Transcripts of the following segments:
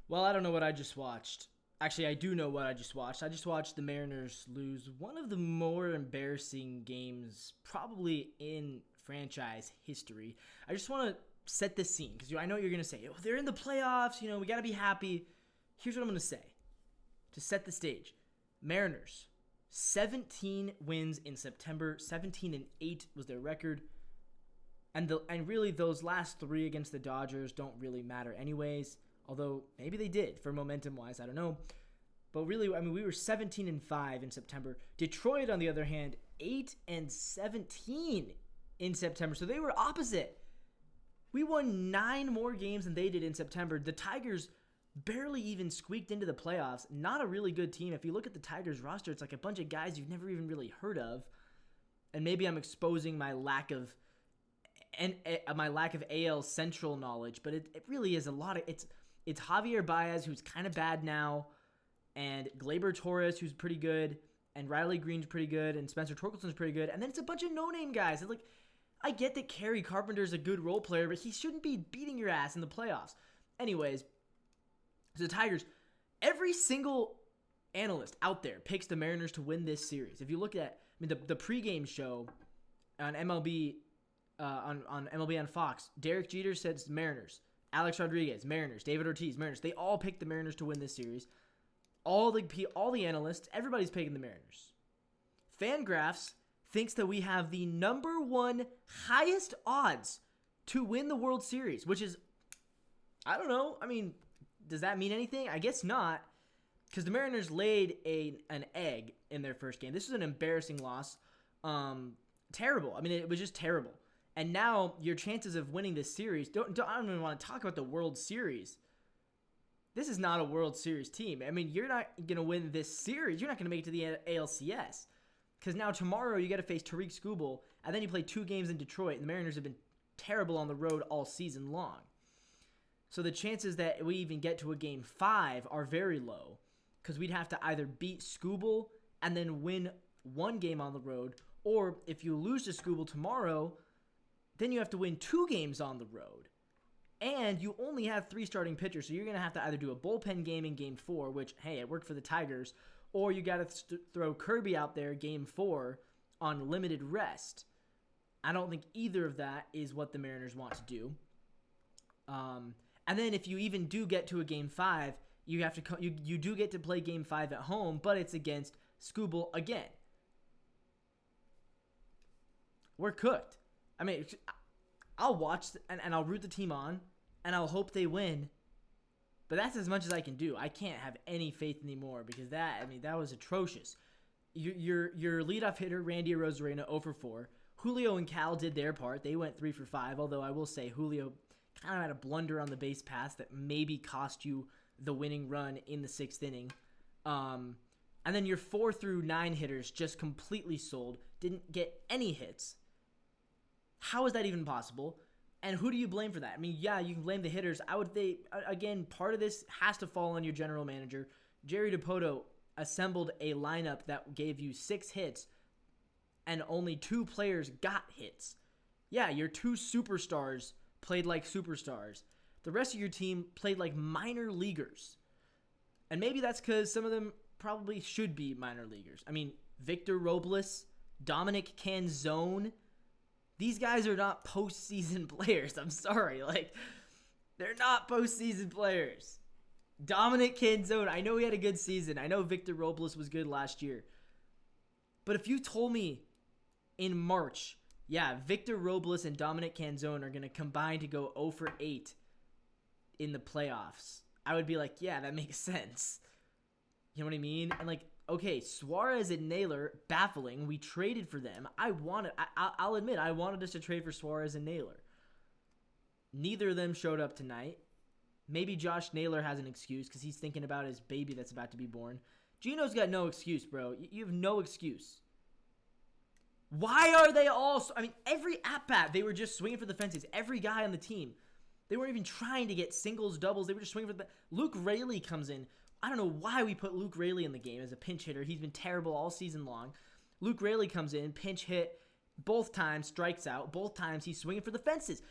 Well, I don't know what I just watched. Actually, I do know what I just watched. I just watched the Mariners lose one of the more embarrassing games probably in franchise history. I just want to set the scene because I know what you're going to say. Oh, they're in the playoffs. We got to be happy. Here's what I'm going to say to set the stage. Mariners, 17 wins in September. 17-8 was their record. And really, those last three against the Dodgers don't really matter anyways. Although maybe they did for momentum wise, I don't know. But really, we were 17-5 in September. Detroit, on the other hand, 8-17 in September. So they were opposite. We won 9 more games than they did in September. The Tigers barely even squeaked into the playoffs. Not a really good team. If you look at the Tigers roster, it's like a bunch of guys you've never even really heard of. And maybe I'm exposing my lack of AL Central knowledge, but it really is a lot of it's Javier Baez, who's kind of bad now, and Gleyber Torres, who's pretty good, and Riley Green's pretty good, and Spencer Torkelson's pretty good, and then it's a bunch of no-name guys. And I get that Kerry Carpenter's a good role player, but he shouldn't be beating your ass in the playoffs. Anyways, so the Tigers, every single analyst out there picks the Mariners to win this series. If you look at, the pregame show on MLB, on MLB on Fox, Derek Jeter says Mariners. Alex Rodriguez, Mariners. David Ortiz, Mariners. They all picked the Mariners to win this series. All the analysts, everybody's picking the Mariners. Fangraphs thinks that we have the number one highest odds to win the World Series, which is, I don't know. Does that mean anything? I guess not, because the Mariners laid an egg in their first game. This was an embarrassing loss. Terrible. It was just terrible. And now your chances of winning this series, I don't even want to talk about the World Series. This is not a World Series team. You're not going to win this series. You're not going to make it to the ALCS. Because now tomorrow you got to face Tariq Skubal, and then you play 2 games in Detroit, and the Mariners have been terrible on the road all season long. So the chances that we even get to a Game 5 are very low, because we'd have to either beat Skubal and then win 1 game on the road, or if you lose to Skubal tomorrow, then you have to win 2 games on the road. And you only have 3 starting pitchers, so you're going to have to either do a bullpen game in Game 4, which, hey, it worked for the Tigers, or you got to throw Kirby out there Game 4 on limited rest. I don't think either of that is what the Mariners want to do. And then if you even do get to a Game 5, you have to you do get to play Game 5 at home, but it's against Skubal again. We're cooked. I'll watch and I'll root the team on, and I'll hope they win. But that's as much as I can do. I can't have any faith anymore because that was atrocious. Your leadoff hitter, Randy Arozarena, 0 for 4. Julio and Cal did their part. They went 3 for 5, although I will say Julio kind of had a blunder on the base pass that maybe cost you the winning run in the 6th inning. And then your 4 through 9 hitters just completely sold, didn't get any hits. How is that even possible? And who do you blame for that? Yeah, you can blame the hitters. I would say, again, part of this has to fall on your general manager. Jerry Dipoto assembled a lineup that gave you 6 hits, and only 2 players got hits. Yeah, your 2 superstars played like superstars. The rest of your team played like minor leaguers. And maybe that's because some of them probably should be minor leaguers. Victor Robles, Dominic Canzone, these guys are not postseason players. I'm sorry. They're not postseason players. Dominic Canzone, I know he had a good season. I know Victor Robles was good last year. But if you told me in March, yeah, Victor Robles and Dominic Canzone are going to combine to go 0 for 8 in the playoffs, I would be like, yeah, that makes sense. You know what I mean? And okay, Suarez and Naylor, baffling. We traded for them. I'll admit, I wanted us to trade for Suarez and Naylor. Neither of them showed up tonight. Maybe Josh Naylor has an excuse because he's thinking about his baby that's about to be born. Gino's got no excuse, bro. You have no excuse. Why are they all... every at-bat, they were just swinging for the fences. Every guy on the team. They weren't even trying to get singles, doubles. They were just swinging for the... Luke Raley comes in. I don't know why we put Luke Raley in the game as a pinch hitter. He's been terrible all season long. Luke Raley comes in, pinch hit, both times strikes out. Both times he's swinging for the fences.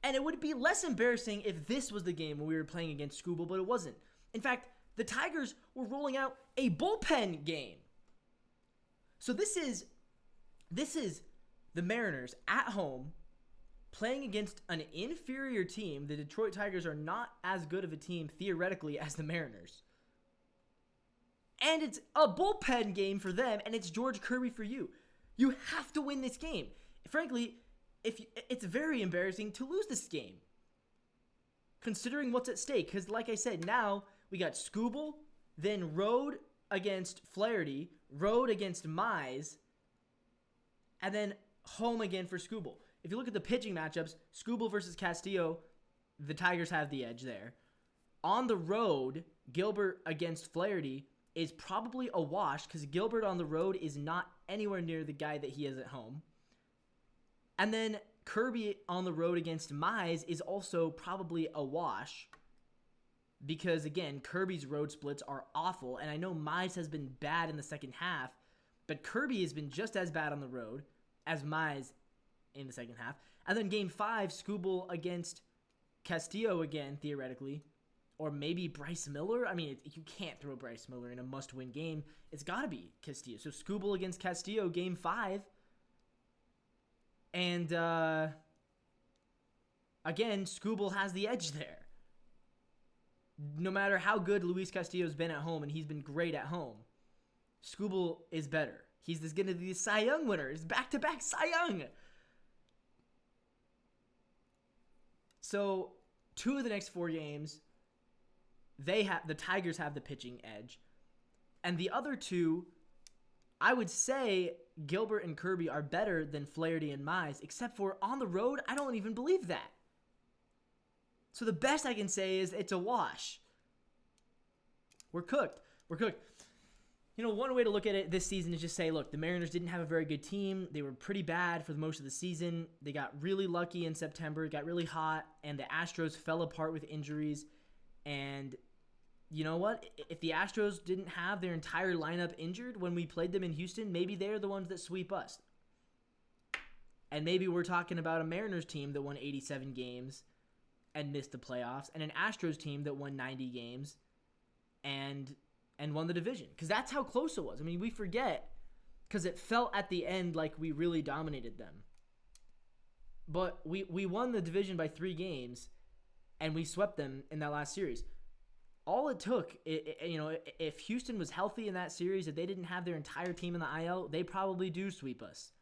And it would be less embarrassing if this was the game when we were playing against Skubal, but it wasn't. In fact, the Tigers were rolling out a bullpen game. So this is the Mariners at home playing against an inferior team. The Detroit Tigers are not as good of a team theoretically as the Mariners. And it's a bullpen game for them, and it's George Kirby for you. You have to win this game. Frankly, it's very embarrassing to lose this game, considering what's at stake. Because like I said, now we got Skubal, then road against Flaherty, road against Mize, and then home again for Skubal. If you look at the pitching matchups, Skubal versus Castillo, the Tigers have the edge there. On the road, Gilbert against Flaherty is probably a wash because Gilbert on the road is not anywhere near the guy that he is at home. And then Kirby on the road against Mize is also probably a wash because, again, Kirby's road splits are awful. And I know Mize has been bad in the second half, but Kirby has been just as bad on the road as Mize in the second half. And then game 5, Skubal against Castillo again, theoretically. Or maybe Bryce Miller. I mean, you can't throw Bryce Miller in a must-win game. It's got to be Castillo. So Skubal against Castillo, game 5. And, again, Skubal has the edge there. No matter how good Luis Castillo's been at home, and he's been great at home, Skubal is better. He's going to be the Cy Young winner. He's back-to-back Cy Young. So, 2 of the next 4 games, the Tigers have the pitching edge. And the other 2, I would say Gilbert and Kirby are better than Flaherty and Mize, except for on the road, I don't even believe that. So the best I can say is it's a wash. We're cooked. You know, one way to look at it this season is just say, look, the Mariners didn't have a very good team. They were pretty bad for most of the season. They got really lucky in September. It got really hot, and the Astros fell apart with injuries. And you know what? If the Astros didn't have their entire lineup injured when we played them in Houston, maybe they're the ones that sweep us. And maybe we're talking about a Mariners team that won 87 games and missed the playoffs, and an Astros team that won 90 games and won the division. Because that's how close it was. I mean, we forget because it felt at the end like we really dominated them. But we won the division by 3 games, and we swept them in that last series. All it took, if Houston was healthy in that series, if they didn't have their entire team in the IL, they probably do sweep us.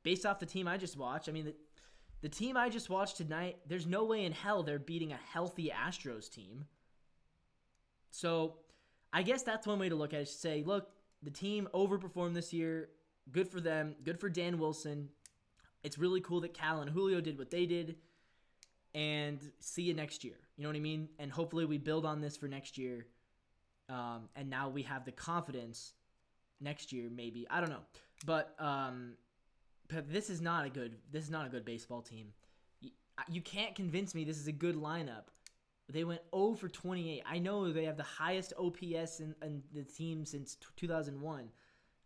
Based off the team I just watched, I mean, the team I just watched tonight, there's no way in hell they're beating a healthy Astros team. So I guess that's one way to look at it. Say, look, the team overperformed this year. Good for them. Good for Dan Wilson. It's really cool that Cal and Julio did what they did. And see you next year. You know what I mean? And hopefully we build on this for next year. And now we have the confidence next year, maybe. I don't know. But this is not a good baseball team. You can't convince me this is a good lineup. They went 0 for 28. I know they have the highest OPS in the team since 2001.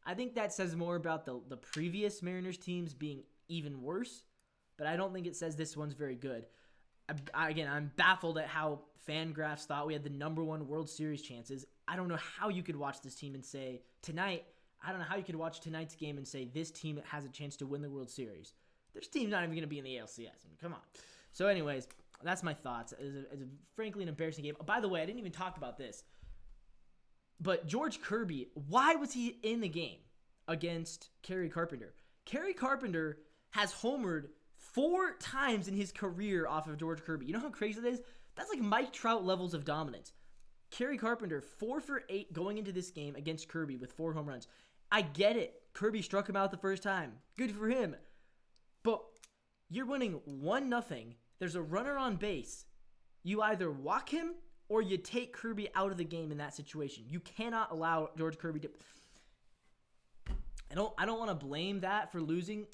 I think that says more about the previous Mariners teams being even worse. But I don't think it says this one's very good. I'm baffled at how Fangraphs thought we had the number 1 World Series chances. I don't know how you could watch this team and say, I don't know how you could watch tonight's game and say this team has a chance to win the World Series. This team's not even going to be in the ALCS. I mean, come on. So anyways, that's my thoughts. It's frankly an embarrassing game. By the way, I didn't even talk about this. But George Kirby, why was he in the game against Kerry Carpenter? Kerry Carpenter has homered 4 times in his career off of George Kirby. You know how crazy that is? That's like Mike Trout levels of dominance. Kerry Carpenter, 4 for 8 going into this game against Kirby with 4 home runs. I get it. Kirby struck him out the first time. Good for him. But you're winning 1-0. There's a runner on base. You either walk him or you take Kirby out of the game in that situation. You cannot allow George Kirby to... I don't want to blame that for losing.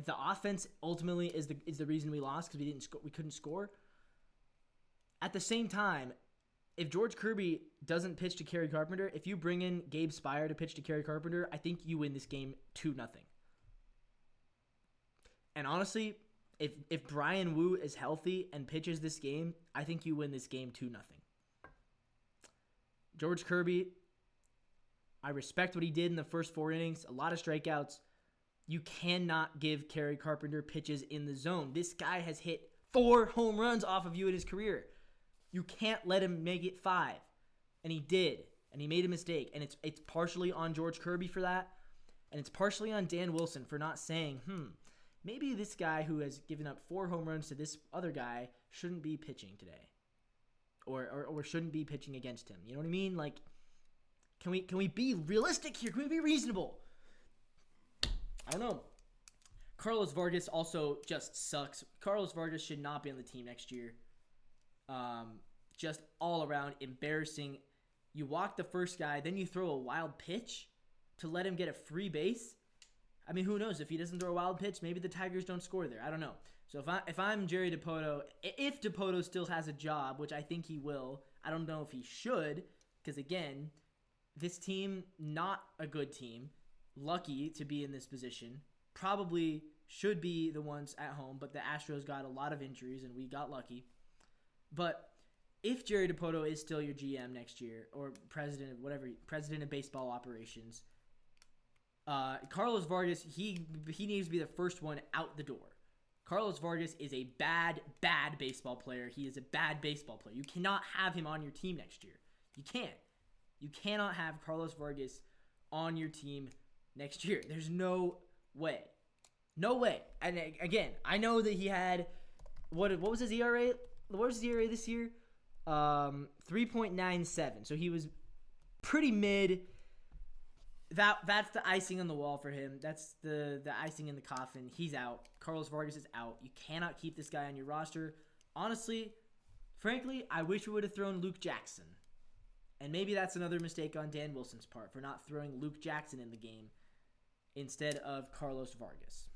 The offense ultimately is the reason we lost because we couldn't score. At the same time, if George Kirby doesn't pitch to Kerry Carpenter, if you bring in Gabe Spire to pitch to Kerry Carpenter, I think you win this game 2-0. And honestly, if Brian Wu is healthy and pitches this game, I think you win this game 2-0. George Kirby, I respect what he did in the first 4 innings. A lot of strikeouts. You cannot give Kerry Carpenter pitches in the zone. This guy has hit 4 home runs off of you in his career. You can't let him make it 5. And he did. And he made a mistake. And it's partially on George Kirby for that. And it's partially on Dan Wilson for not saying, maybe this guy who has given up 4 home runs to this other guy shouldn't be pitching today. Or shouldn't be pitching against him. You know what I mean? Like, can we be realistic here? Can we be reasonable? I don't know. Carlos Vargas also just sucks. Carlos Vargas should not be on the team next year. Just all around embarrassing. You walk the first guy, then you throw a wild pitch to let him get a free base. I mean, who knows? If he doesn't throw a wild pitch, maybe the Tigers don't score there. I don't know. So if I'm Jerry Dipoto, if Dipoto still has a job, which I think he will, I don't know if he should, because again, this team, not a good team, lucky to be in this position, probably should be the ones at home, but the Astros got a lot of injuries and we got lucky. But if Jerry Dipoto is still your GM next year, or president of baseball operations, Carlos Vargas, he needs to be the first one out the door. Carlos Vargas is a bad baseball player. He is a bad baseball player. You cannot have him on your team next year. You can't. You cannot have Carlos Vargas on your team next year. There's no way. No way. And again, I know that he had, what was his ERA? What was his ERA this year? 3.97. So he was pretty mid. That's the icing on the wall for him. That's the icing in the coffin. He's out. Carlos Vargas is out. You cannot keep this guy on your roster. Honestly, frankly, I wish we would have thrown Luke Jackson. And maybe that's another mistake on Dan Wilson's part for not throwing Luke Jackson in the game instead of Carlos Vargas.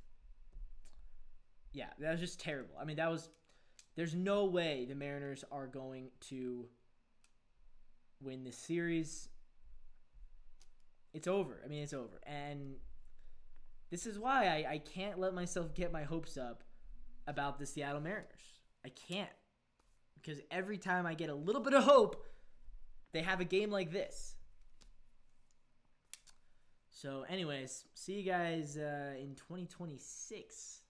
Yeah, that was just terrible. I mean, there's no way the Mariners are going to win this series. It's over. I mean, it's over. And this is why I can't let myself get my hopes up about the Seattle Mariners. I can't. Because every time I get a little bit of hope, they have a game like this. So anyways, see you guys in 2026.